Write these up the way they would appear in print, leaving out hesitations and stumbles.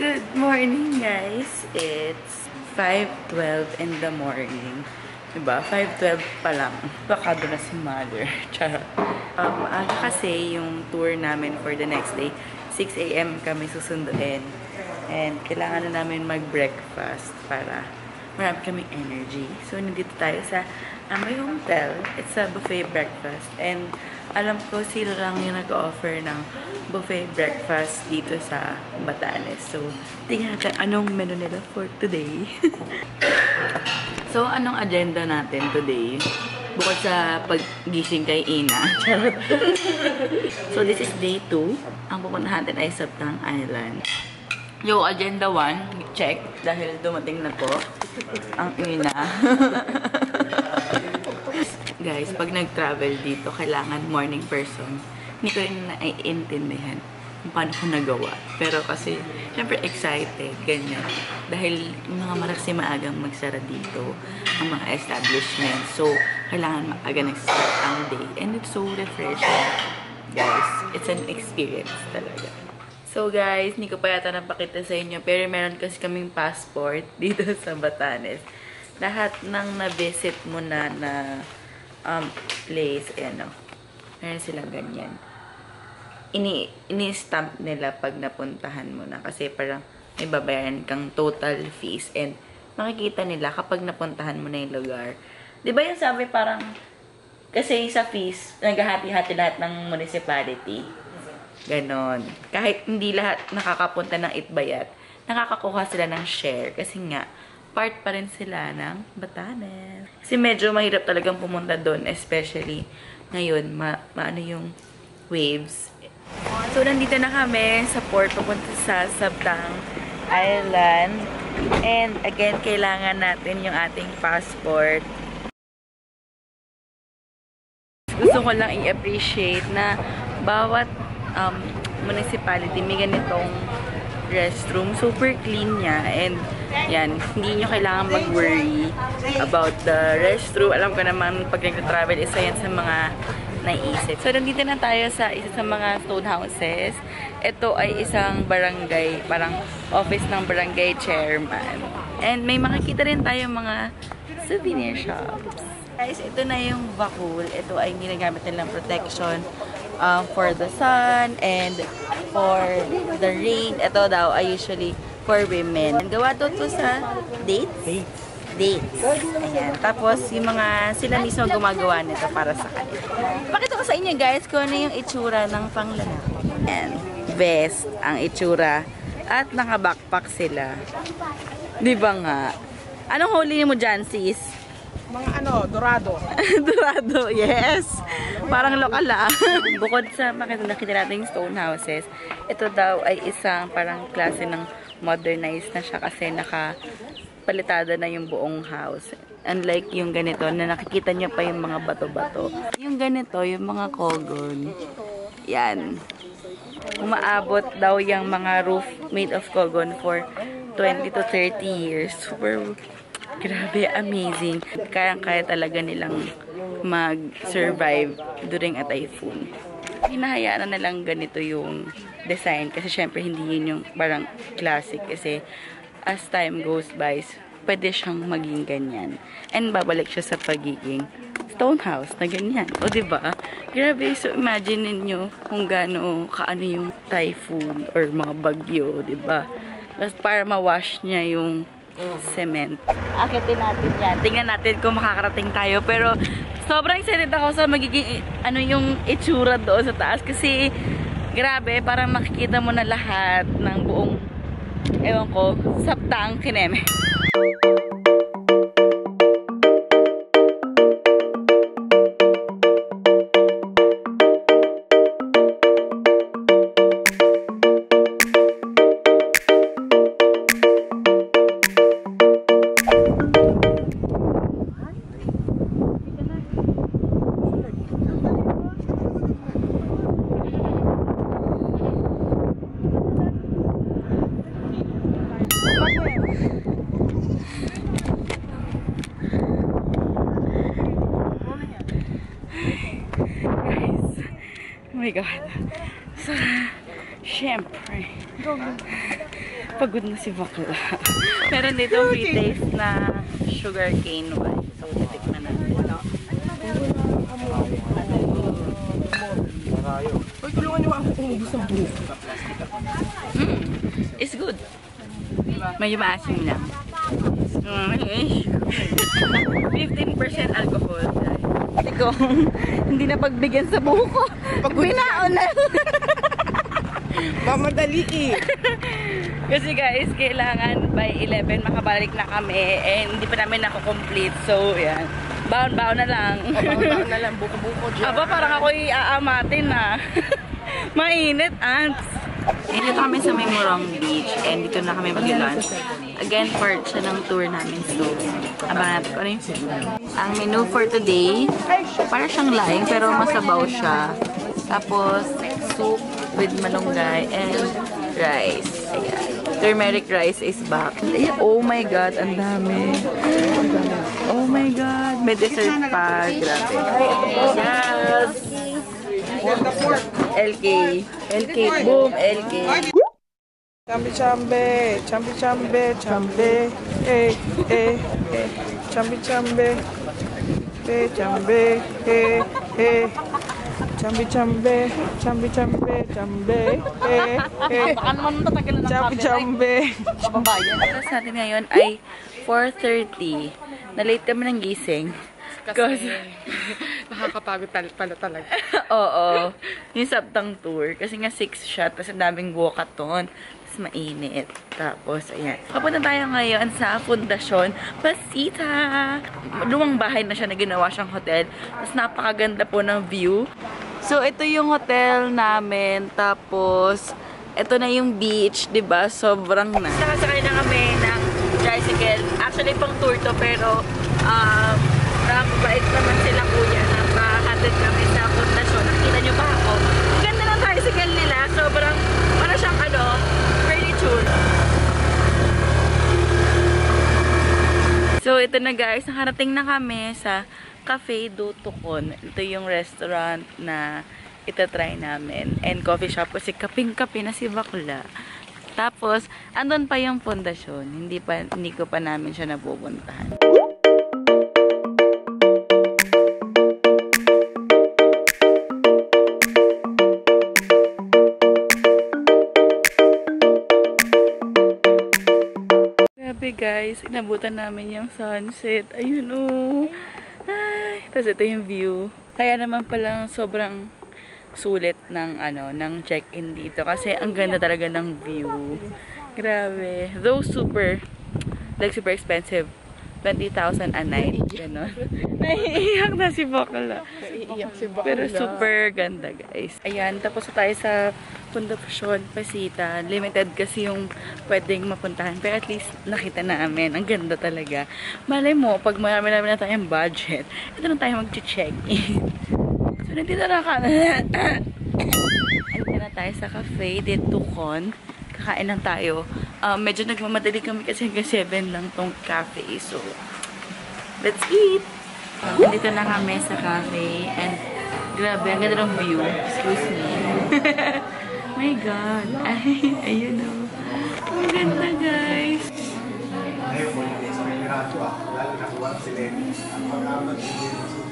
Good morning, guys. It's 5:12 in the morning. Diba? 5:12 pa lang. Bakado na si Mother. Charot. Kasi yung tour namin for the next day, 6 AM kami susunduin. And kailangan na namin mag-breakfast para marami kaming energy. So, nandito tayo sa Amay Hotel. It's a buffet breakfast. And alam ko sila lang yung nag-offer ng buffet breakfast dito sa Batanes. So, tingnan natin anong menu nila for today. So, anong agenda natin today? Bukod sa paggising kay Ina. So, this is day 2. Ang pupuntahan natin ay Sabtang Island. Yung agenda 1, check. Dahil dumating na po ang Ina. Guys, pag nag-travel dito, kailangan morning person. Hindi ko rin naiintindihan kung paano ko nagawa. Pero kasi, syempre excited, ganyan. Dahil mga marasi maagang magsara dito ang mga establishment. So, kailangan maaga nag-start ang day. And it's so refreshing. Guys, it's an experience talaga. So guys, hindi ko pa yata napakita sa inyo. Pero meron kasi kaming passport dito sa Batanes. Lahat ng na-visit mo na place, ayan o. Meron silang ganyan. Ini-stamp nila pag napuntahan mo na. Kasi parang may babayaran kang total fees. And makikita nila kapag napuntahan mo na yung lugar. Diba yung sabi parang, kasi sa fees, naghahati-hati lahat ng municipality. Ganon. Kahit hindi lahat nakakapunta ng Itbayat, nakakakuha sila ng share. Kasi nga, part pa rin sila ng Batanes. Kasi medyo mahirap talagang pumunta doon, especially ngayon, maano yung waves. So, nandito na kami sa port, papunta sa Sabtang Island. And again, kailangan natin yung ating passport. Gusto ko lang i-appreciate na bawat municipality may ganitong restroom. Super clean niya. And yan, hindi nyo kailangan mag-worry about the restroom. Alam ko naman pag nag-travel, isa yan sa mga naisip. So, nandito na tayo sa isa sa mga stone houses. Ito ay isang barangay, parang office ng barangay chairman. And may makikita rin tayo mga souvenir shops. Guys, ito na yung bakul. Ito ay ginagamit nilang protection for the sun and for the rain. Ito daw ay usually for women. Gawa to sa dates. Ayan. Tapos, yung mga sila mismo gumagawa nito para sa kanila. Pakita ko sa inyo guys kung ano yung itsura ng panglalaki. Ayan. Vest ang itsura. At naka-backpack sila. Di ba nga? Anong huli mo dyan, sis? Mga dorado. Dorado, yes. Parang lokal ah. Bukod sa nakita natin stone houses, ito daw ay isang parang klase ng modernized na siya kasi nakapalitada na yung buong house. Unlike yung ganito na nakikita niyo pa yung mga bato-bato. Yung ganito, yung mga kogon. Yan. Umaabot daw yung mga roof made of kogon for 20 to 30 years. Super grabe, amazing. Kaya talaga nilang mag-survive during a typhoon. Hinahayaan na nilang ganito yung design kasi syempre hindi yun yung parang classic kasi as time goes by, pwede siyang maging ganyan. And babalik siya sa pagiging stone house na ganyan. O diba? Grabe, so imagine niyo kung gaano kaano yung typhoon or mga bagyo, diba? Basta para ma-wash niya yung cement. Akitin natin yan. Tingnan natin kung makakarating tayo. Pero sobrang excited ako sa magiging yung itsura doon sa taas. Kasi grabe, parang makikita mo na lahat ng buong ewan ko, Sabtang Kineme. Oh my God. So, syempre, pagod na si bakla. Meron dito free taste na sugar cane wine. So, titikman natin. Uy, tulungan niyo ako umubos ng buhok. It's good. Medyo maasim lang. 15% alcohol. Kasi kung hindi na pagbigyan sa buhok ko, binaon na. Mamadali eh. Kasi guys, kailangan by 11 makabalik na kami and hindi pa namin nako-complete. So, yan. Baon-baon na lang. Baon na lang, buko-buko dyan. Aba, parang ako'y aamatin na. Mainit, ants. Dito kami sa may Morong Beach and dito na kami mag-lunch. Again, part siya ng tour namin. So, abangan natin ko ano yung ang menu for today. Para siyang laing pero masabaw siya. Tapos, soup with malunggay and rice. Ayan. Turmeric rice is back. Oh my God, ang dami. Oh my God. May dessert pa. Grabe. Yes! LK. LK. Boom. LK. Chambi-chambe, chambi-chambe, chambe, eh, eh, eh, chambi-chambe, chambe, eh. Chambi-chambe, chambi-chambe, chambe, Baka naman matagal na ng chambi-chambe. Pababayan. Oras natin ngayon ay 4:30. Na-late kami ng gising. Kasi nakakapagod pala talaga. Oo. Yung sabtang tour. Kasi nga 6 siya. Tapos ang daming walkathon. Tapos mainit. Tapos, ayan. Papunta tayo ngayon sa Fundasyon Pasita. Lumang bahay na siya na ginawa siyang hotel. Tapos napakaganda po ng view. So, ito yung hotel namin. Tapos, ito na yung beach. Diba? Sobrang na. Nakasakay na kami ng tricycle. Actually, pang tour to. Pero, nakabait naman sila kuya na pahatid kami sa Fundasyon. Nakita nyo ba ako? Ang ganda ng tricycle nila. Sobrang, para siyang furniture. So, ito na guys. Nakarating na kami sa Cafe do Tucon. Ito yung restaurant na itatry namin. And coffee shop kasi kaping-kape na si bakla. Tapos, andun pa yung Fundasyon. Hindi ko pa namin siya napupuntahan. Guys, inabutan namin yung sunset. Ayun oh. Ay, tapos ito yung view. Kaya naman palang sobrang sulit ng ng check-in dito kasi ang ganda talaga ng view. Grabe. Though super expensive. 20,000 a night. Ganon. Naiiyak na si bakla. Pero super ganda guys. Ayan, tapos tayo sa Fundasyon Pasita. Limited kasi yung pwedeng mapuntahan. Pero at least nakita namin. Ang ganda talaga. Malay mo, pag marami na tayong budget, ito na tayo mag-check-in. So, nandito na na tayo sa Cafe de Tucon. Kakain lang tayo. Medyo nagmamadali kami kasi hanggang 7 lang tong cafe. So, let's eat! Dito na kami sa cafe. And, grabe, ang ganda ng view. Excuse me. My God. Ay, ayun o. Ang ganda, guys.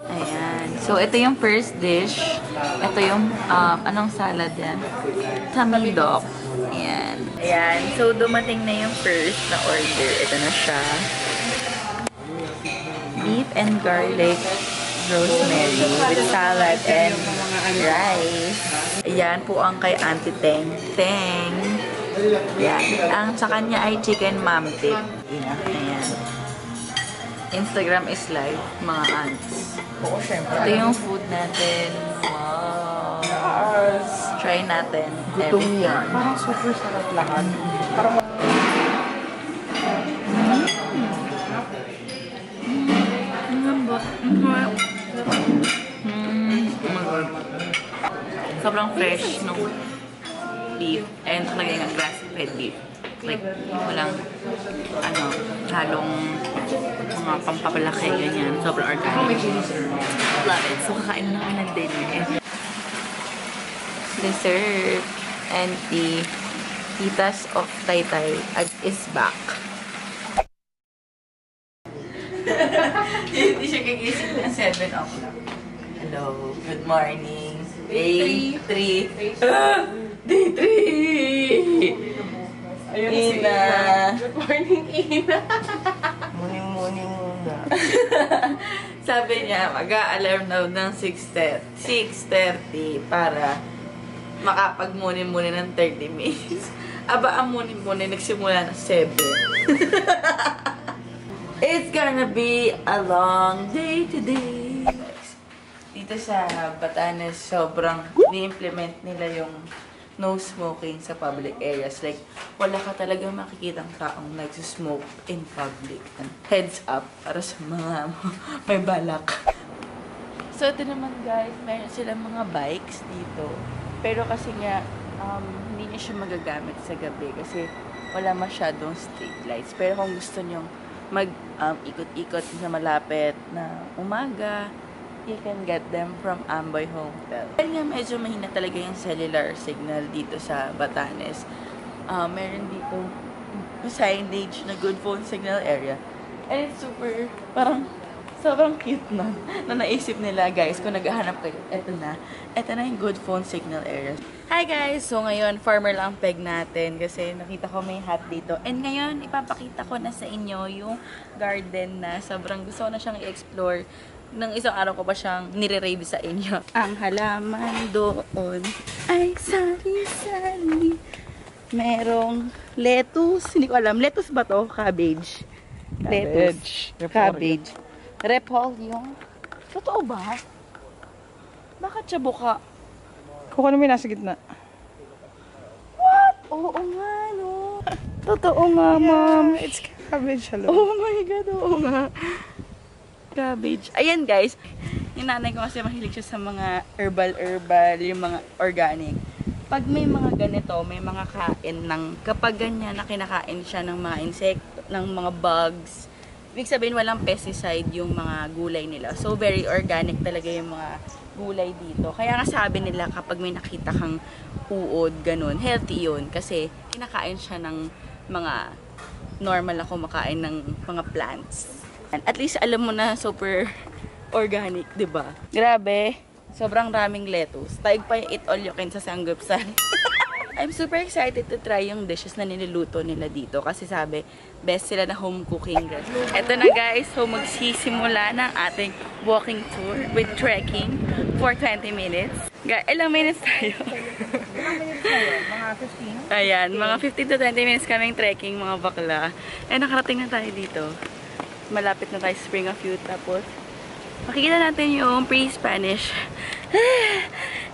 Ayan. So, ito yung first dish. Ito yung, anong salad yan? Tamindok. Ayan. Ayan. So, dumating na yung first na order. Ito na siya. Beef and garlic rosemary with salad and rice. Ayan po ang kay Auntie Teng. Teng. Ayan. Ang sa kanya ay chicken mamtit. Ayan. Instagram is live, mga aunts. Ito yung food natin. Wow. Try natin. Gutom yan. Parang super sarap lahat. Parang sobrang fresh nung beef and talaga yung grass-fed beef. Like, walang halong mga pampapalaki, ganyan. Sobrang organic. Love it. So, kakain na kami ng dinner. Dessert and tea. Titas of Taytay is back. Hindi siya gigising ng 7 o'clock. Hello, good morning. Day 3. Day 3! Ina! Good morning, Ina! Morning muna. Sabi niya, mag-a-alarm daw ng 6:30 para makapag-muni-muni ng 30 minutes. Aba, ang muni-muni nagsimula ng 7. It's gonna be a long day today. Dito sa Batanes, sobrang ni-implement nila yung no smoking sa public areas. Like, wala ka talaga makikitang taong nagsusmoke in public. Heads up para sa mga may balak. So, ito naman guys, meron silang mga bikes dito. Pero kasi nga, hindi niya siya magagamit sa gabi kasi wala masyadong street lights. Pero kung gusto nyo ikot-ikot sa malapit na umaga, you can get them from Amboy Hotel. Dahil nga medyo mahina talaga yung cellular signal dito sa Batanes. Meron dito signage na good phone signal area. And it's super, sobrang cute na naisip nila guys kung naghahanap kayo. Ito na yung good phone signal area. Hi guys! So ngayon, farmer lang peg natin kasi nakita ko may hat dito. And ngayon, ipapakita ko na sa inyo yung garden na sobrang gusto ko na siyang i-explore. Nang isang araw ko pa siyang nire-rave sa inyo. Ang halaman doon ay sari-sari. Merong lettuce. Hindi ko alam. Lettuce ba to? Cabbage. Lettuce. Cabbage. Repolyo. Totoo ba? Bakit siya buka? Kung ano may nasa gitna. What? Oo nga, no. Totoo nga, ma'am. It's cabbage, hello. Oh my God, oo nga. Cabbage. Ayan, guys. Yung nanay ko kasi mahilig siya sa mga herbal, yung mga organic. Pag may mga ganito, may mga kain kapag ganyan na kinakain siya ng mga insekto, ng mga bugs, ibig sabihin walang pesticide yung mga gulay nila. So, very organic talaga yung mga gulay dito. Kaya nga sabi nila kapag may nakita kang uod, ganun, healthy yun. Kasi kinakain siya ng mga normal na kumakain ng mga plants. At least alam mo na super organic, di ba? Grabe, sobrang raming lettuce. Taig pa yung eat all you can sa Sanggupsal. I'm super excited to try yung dishes na niluluto nila dito kasi sabi, best sila na home cooking. Eto na guys, so magsisimula ng ating walking tour with trekking for 20 minutes. Ilang minutes tayo? Mga 15? Ayan, mga 15 to 20 minutes kaming trekking mga bakla. Nakarating na tayo dito. Malapit na tayo sa Spring of Youth. Tapos, makikita natin yung pre-Spanish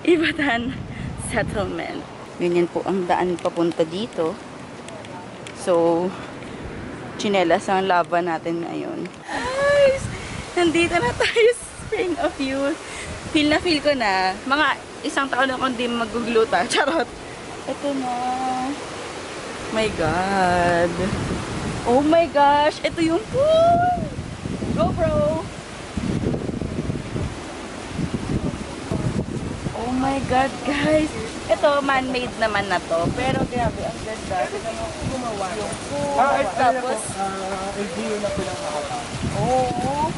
Ivatan Settlement. Ganyan po ang daan papunta dito. So, chinelas ang lava natin ngayon. Guys, nandito na tayo sa Spring of Youth. Feel na feel ko na. Mga isang taon na akong di magugluta. Charot. Ito na. My God. Oh my gosh. Ito yung pool. GoPro. Oh my God, guys. Ito, man-made naman na to. Pero grabe, ang ganda. Gumawa yung pool. Tapos, review na pinakakata. oo.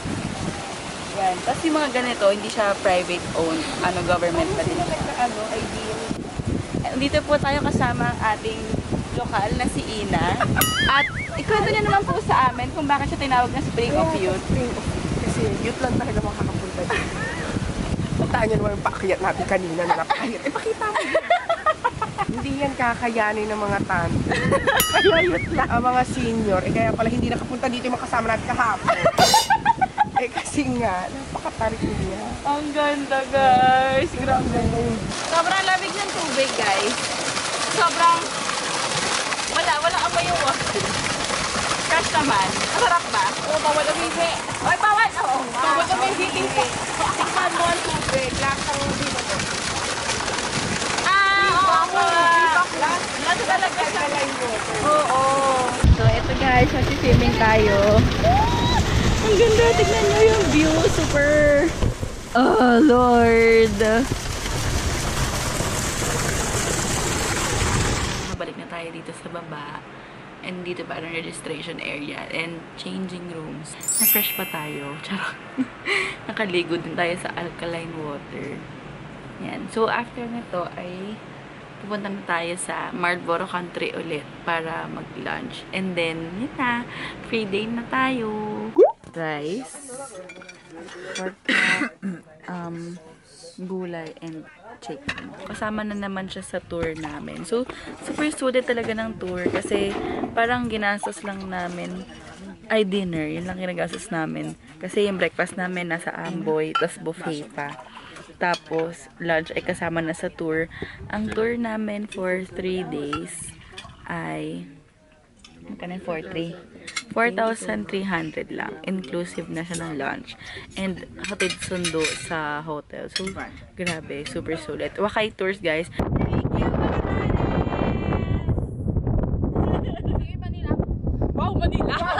Yan. Tapos yung mga ganito, hindi siya private owned. Government pa din. Ideal. Dito po tayo kasama ang ating lokal na si Ina. At ikwento niya naman po sa amin kung bakit siya tinawag na Spring of Youth. Kasi youth lang talaga makakapunta dito. Puntaan niyo naman yung paakyat natin kanina na napakayat. Pakita mo yan. Hindi yan kakayanin ng mga tante. Kaya youth lang. Ang mga senior, kaya pala hindi nakapunta dito yung mga kasama natin kahapon. Kasi nga, napakatarik niya. Ang ganda, guys. Grabe. Sobrang lamig ng tubig, guys. Sobrang walang amoy yung water. Fresh naman. Masarap ba? Oo, bawal umihi. Ay, bawal! Oo. Bawal umihi. Tikman mo ang tubig. Lasang dito to. Oo. Lasa talaga siya. Oo. So, eto guys. Mag-swimming tayo. Ang ganda. Tignan nyo yung view. Super. Oh, Lord. Mabalik na tayo dito baba. And dito parang registration area and changing rooms. Na-fresh pa tayo. Charot. Nakaligo din tayo sa alkaline water. Yan. So, after nito ay pupunta na tayo sa Marlboro Country ulit para mag-lunch. And then, yun na. Free day na tayo. Rice. Pork gulay and chicken. Kasama na naman siya sa tour namin. So, super suited talaga ng tour kasi parang ginastos lang namin ay dinner. Yun lang ginagastos namin. Kasi yung breakfast namin nasa Amboy, tas buffet pa. Tapos, lunch ay kasama na sa tour. Ang tour namin for 3 days ay magkano 4,300 lang. Inclusive na siya ng lunch. And hatid sundo sa hotel. So, grabe. Super sulit. Wakay Tours, guys. Thank you, Manila! Wow, Manila!